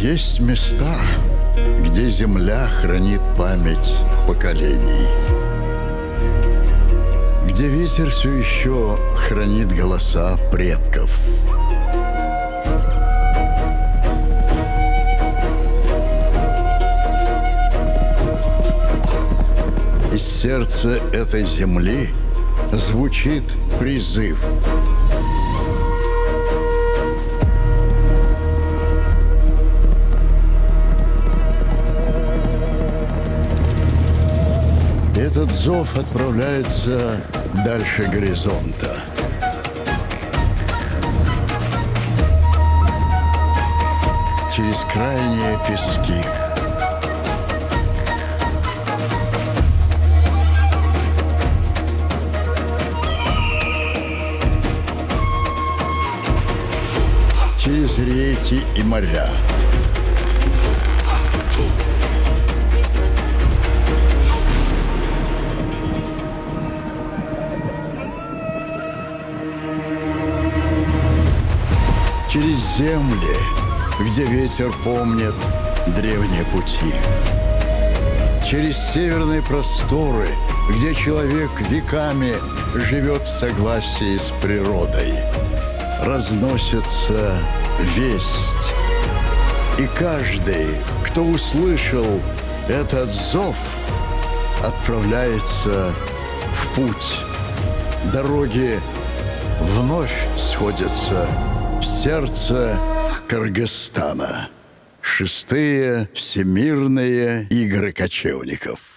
Есть места, где земля хранит память поколений, где ветер все еще хранит голоса предков. Из сердца этой земли звучит призыв. Этот зов отправляется дальше горизонта. Через крайние пески. Через реки и моря. Через земли, где ветер помнит древние пути. Через северные просторы, где человек веками живет в согласии с природой. Разносится весть. И каждый, кто услышал этот зов, отправляется в путь. Дороги вновь сходятся в сердце Кыргызстана. 6-е Всемирные игры кочевников.